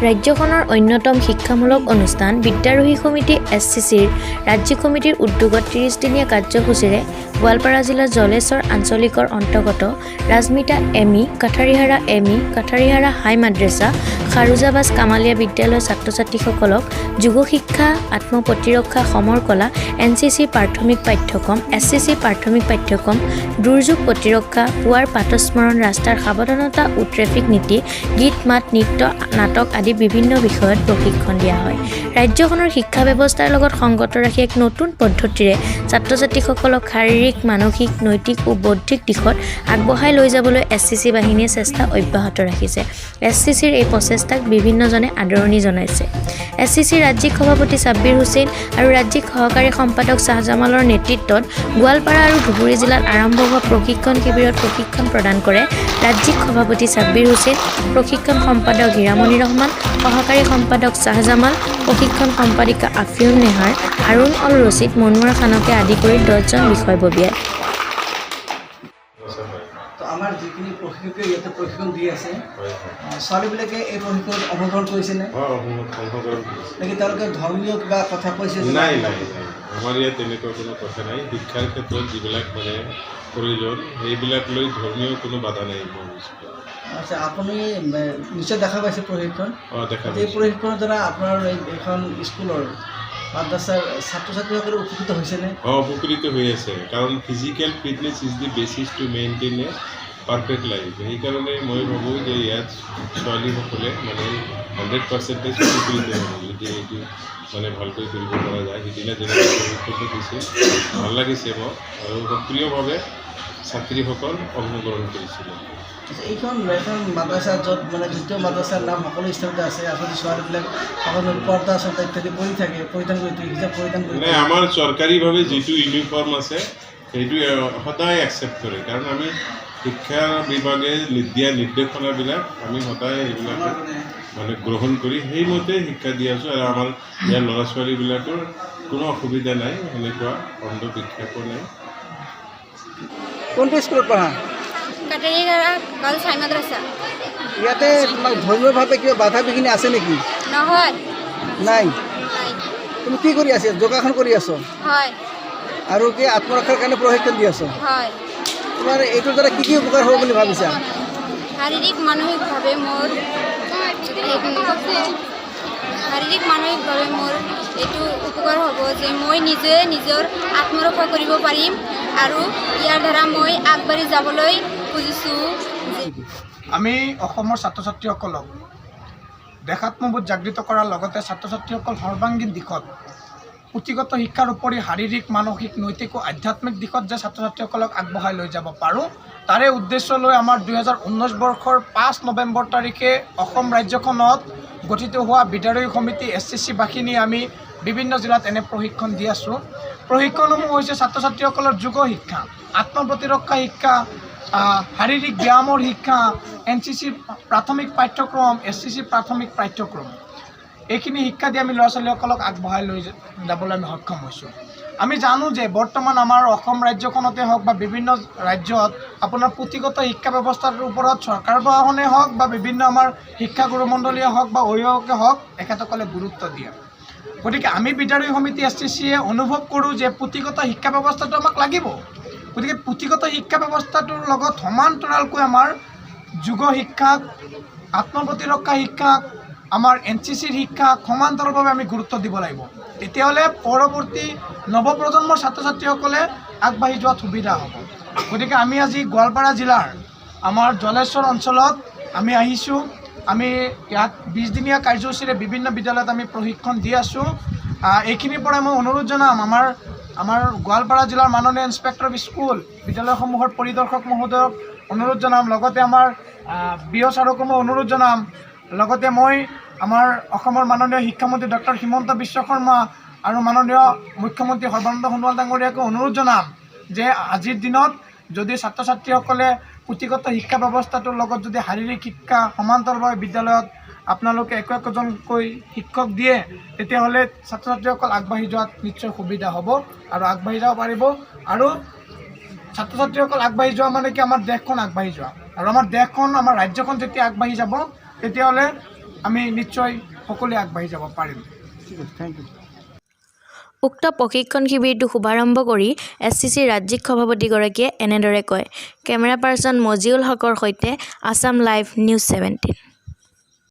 ৰাজ্যখনৰ অন্যতম শিক্ষামূলক অনুষ্ঠান বিদ্যাৰোহী সমিতি SCCৰ ৰাজ্যিক কমিটিৰ উদ্যোগত 30 দিনীয়া কাৰ্যসূচীৰে গোৱালপাৰা জিলাৰ জলেশ্বৰ আঞ্চলিকৰ অন্তৰ্গত ৰাজমিতা ME, কাঠাৰীহাৰা ME, কাঠাৰীহাৰা হাই মাদ্ৰাছা, খাৰুজাবাজ কামালীয়া বিদ্যালয়ৰ ছাত্ৰ-ছাত্ৰীসকলক যোগ শিক্ষা, আত্মপ্ৰতিৰক্ষা, সমৰ কলা, NCC প্ৰাথমিক পাঠ্যক্ৰম, SCC প্ৰাথমিক পাঠ্যক্ৰম, দুৰ্যোগ প্ৰতিৰক্ষা, পুৱাৰ পাতস্মৰণ, ৰাস্তাৰ সাৱধানতা ও ট্ৰেফিক নীতি, গীত মাত, নৃত্য, নাটক আদি বিভিন্ন বিষয়ত প্ৰশিক্ষণ দিয়া হয়। ৰাজ্যখনৰ শিক্ষা ব্যৱস্থাৰ লগত সংগত ৰাখি এক নতুন পদ্ধতিৰে ছাত্ৰ-ছাত্ৰীসকলক শাৰীৰিক, মানসিক, নৈতিক ও বৌদ্ধিক দিশত আগবঢ়াই লৈ যাবলৈ SCC বাহিনীয়ে চেষ্টা অব্যাহত ৰাখিছে। SCCৰ এই প্ৰচেষ্টাক বিভিন্নজনে আদৰণি জনাইছে। SCC ৰাজ্যিক সভাপতি ছাব্বিৰ হুছেইন আৰু ৰাজ্যিক সহকাৰী সম্পাদক শ্বাহজামালৰ নেতৃত্বত গোৱালপাৰা আৰু ধুবুৰী জিলাত আৰম্ভ হোৱা প্ৰশিক্ষণ শিবিৰত প্ৰশিক্ষণ প্ৰদান কৰে ৰাজ্যিক সভাপতি ছাব্বিৰ হুছেইন, প্ৰশিক্ষণ সম্পাদক হীৰামণি ৰহমান, সহকাৰী সম্পাদক শ্বাহজামাল, প্ৰশিক্ষণ সম্পাদিকা আফিউন নেহাৰ, হাৰুন অল ৰছিদ, মনোৱাৰ খানকে আদি কৰি 10জন বিষয়ববীয়াই। আমাৰ যিখিনি প্ৰশিক্ষকে ইয়াতে প্ৰশিক্ষণ দি আছে, ছোৱালীবিলাকে এই প্ৰশিক্ষণ অংশগ্ৰহণ কৰিছেনে? নেকি তেওঁলোকে ধৰ্মীয় কিবা কথা কৈছে? নাই, আমাৰ ইয়াত তেনেকুৱা কোনো কথা নাই। শিক্ষাৰ ক্ষেত্ৰত যিবিলাক মানে প্ৰয়োজন সেইবিলাক লৈ ধৰ্মীয় কোনো বাধা নাই। আচ্ছা, আপুনি নিশ্চয় দেখা পাইছে প্ৰশিক্ষণ? দেখা এই প্ৰশিক্ষণৰ দ্বাৰা আপোনাৰ এইখন স্কুলৰ মাদ্ৰাছাৰ ছাত্ৰ-ছাত্ৰীসকলে উপকৃত হৈছেনে? উপকৃত হৈ আছে, কাৰণ physical fitness is the basis to maintain A perfect life. সেইকাৰণে মই ভাবোঁ যে ইয়াত ছোৱালীসকলে মানে 100% উপকৃত হ'ব যদি এইটো মানে ভালকৈ কৰিব পৰা যায়। সিদিনা যেনেকৈ প্ৰশিক্ষণটো দিছিল ভাল লাগিছে মোৰ, আৰু সক্ৰিয়ভাৱে ছাত্ৰীসকল অংশগ্ৰহণ কৰিছিলে। এইখন মাদ্ৰাছা য'ত মানে যিটো মাদ্ৰাছাৰ নাম সকলো স্থানতে আছে, আচলতে ছোৱালীবিলাক সকলো পৰ্দা চৰ্দা ইত্যাদি পৰিধান কৰি হিজাব পৰিধান কৰি মানে আমাৰ চৰকাৰীভাৱে যিটো ইউনিফৰ্ম আছে সেইটো সদায় একচেপ্ট কৰে, কাৰণ আমি শিক্ষা বিভাগে দিয়া নিৰ্দেশনাবিলাক আমি সদায় এইবিলাক মানে গ্ৰহণ কৰি সেইমতে শিক্ষা দি আছোঁ। আৰু আমাৰ ইয়াৰ ল'ৰা ছোৱালীবিলাকৰ কোনো অসুবিধা নাই, সেনেকুৱা অন্ধ বিক্ষেপো নাই। কোনটো স্কুলত পঢ়া? কাটাৰীহাৰা গাৰ্লছ হাই মাদ্ৰাছা। ইয়াতে তোমাক ধৰ্মীয়ভাৱে কিবা বাধা বিঘিনি আছে নেকি? নহয়, নাই। নাই। তুমি কি কৰি আছা? যোগাসন কৰি আছো? হয়। আৰু কি আত্মৰক্ষাৰ কাৰণে প্ৰশিক্ষণ দি আছো? হয়। তোমাৰ এইটোৰ দ্বাৰা কি উপকাৰ হ'ব বুলি ভাবিছা? শাৰীৰিক মানসিকভাৱে মোৰ এইটো উপকাৰ হ'ব যে মই নিজে নিজৰ আত্মৰক্ষা কৰিব পাৰিম আৰু ইয়াৰ দ্বাৰা মই আগবাঢ়ি যাবলৈ খুজিছোঁ। আমি অসমৰ ছাত্ৰ ছাত্ৰীসকলক দেশাত্মবোধ জাগৃত কৰাৰ লগতে ছাত্ৰ ছাত্ৰীসকল সৰ্বাংগীন দিশত পুথিগত শিক্ষাৰ উপৰি শাৰীৰিক, মানসিক, নৈতিক ও আধ্যাত্মিক দিশত যে ছাত্ৰ ছাত্ৰীসকলক আগবঢ়াই লৈ যাব পাৰোঁ, তাৰে উদ্দেশ্য লৈ আমাৰ 2019 বৰ্ষৰ 5 নৱেম্বৰ তাৰিখে অসম ৰাজ্যখনত গঠিত হোৱা বিদ্যাৰোহী সমিতি SCC বাহিনী আমি বিভিন্ন জিলাত এনে প্ৰশিক্ষণ দি আছোঁ। প্ৰশিক্ষণসমূহ হৈছে ছাত্ৰ ছাত্ৰীসকলৰ যোগ শিক্ষা, আত্মপ্ৰতিৰক্ষা শিক্ষা, শাৰীৰিক ব্যায়ামৰ শিক্ষা, NCC প্ৰাথমিক পাঠ্যক্ৰম, SCC প্ৰাথমিক পাঠ্যক্ৰম। এইখিনি শিক্ষা দি আমি ল'ৰা ছোৱালীসকলক আগবঢ়াই লৈ যাবলৈ আমি সক্ষম হৈছোঁ। আমি জানো যে বৰ্তমান আমাৰ অসম ৰাজ্যখনতে হওক বা বিভিন্ন ৰাজ্যত আপোনাৰ পুথিগত শিক্ষা ব্যৱস্থাটোৰ ওপৰত চৰকাৰ প্ৰশাসনে হওক বা বিভিন্ন আমাৰ শিক্ষাগুৰুমণ্ডলীয়ে হওক বা অভিভাৱকে হওক তেখেতসকলে গুৰুত্ব দিয়ে। গতিকে আমি বিদ্যাৰোহী সমিতি SCCয়ে অনুভৱ কৰোঁ যে পুথিগত শিক্ষা ব্যৱস্থাটো আমাক লাগিব। গতিকে পুথিগত শিক্ষা ব্যৱস্থাটোৰ লগত সমান্তৰালকৈ আমাৰ যোগ শিক্ষাক, আত্মপ্ৰতিৰক্ষা শিক্ষাক, আমাৰ NCCৰ শিক্ষাক সমান্তৰালভাৱে আমি গুৰুত্ব দিব লাগিব। তেতিয়াহ'লে পৰৱৰ্তী নৱপ্ৰজন্মৰ ছাত্ৰ ছাত্ৰীসকলে আগবাঢ়ি যোৱাত সুবিধা হ'ব। গতিকে আমি আজি গোৱালপাৰা জিলাৰ আমাৰ জলেশ্বৰ অঞ্চলত আমি আহিছোঁ। আমি ইয়াত 20 দিনীয়া কাৰ্যসূচীৰে বিভিন্ন বিদ্যালয়ত আমি প্ৰশিক্ষণ দি আছোঁ। এইখিনিৰ পৰাই মই অনুৰোধ জনাম আমাৰ গোৱালপাৰা জিলাৰ মাননীয় ইন্সপেক্টৰ অফ স্কুল বিদ্যালয়সমূহৰ পৰিদৰ্শক মহোদয়ক অনুৰোধ জনাম, লগতে আমাৰ BO ছাৰকো মই অনুৰোধ জনাম, লগতে মই আমাৰ অসমৰ মাননীয় শিক্ষামন্ত্ৰী ডক্টৰ হিমন্ত বিশ্ব শৰ্মা আৰু মাননীয় মুখ্যমন্ত্ৰী সৰ্বানন্দ সোণোৱাল ডাঙৰীয়াকো অনুৰোধ জনাম যে আজিৰ দিনত যদি ছাত্ৰ ছাত্ৰীসকলে পুথিগত শিক্ষা ব্যৱস্থাটোৰ লগত যদি শাৰীৰিক শিক্ষা সমান্তৰালভাৱে বিদ্যালয়ত আপোনালোকে একজনকৈ শিক্ষক দিয়ে, তেতিয়াহ'লে ছাত্ৰ ছাত্ৰীসকল আগবাঢ়ি যোৱাত নিশ্চয় সুবিধা হ'ব আৰু আগবাঢ়ি যাব পাৰিব। আৰু ছাত্ৰ ছাত্ৰীসকল আগবাঢ়ি যোৱা মানে কি আমাৰ দেশখন আগবাঢ়ি যোৱা, আৰু আমাৰ দেশখন, আমাৰ ৰাজ্যখন যেতিয়া আগবাঢ়ি যাব তেতিয়াহ'লে আমি নিশ্চয় সকলোৱে আগবাঢ়ি যাব পাৰিম। ঠিক আছে, থেংক ইউ। উক্ত প্ৰশিক্ষণ শিবিৰটো শুভাৰম্ভ কৰি SCCৰ ৰাজ্যিক সভাপতিগৰাকীয়ে এনেদৰে কয়। কেমেৰা পাৰ্চন মজিউল হকৰ সৈতে আছাম লাইভ নিউজ 17।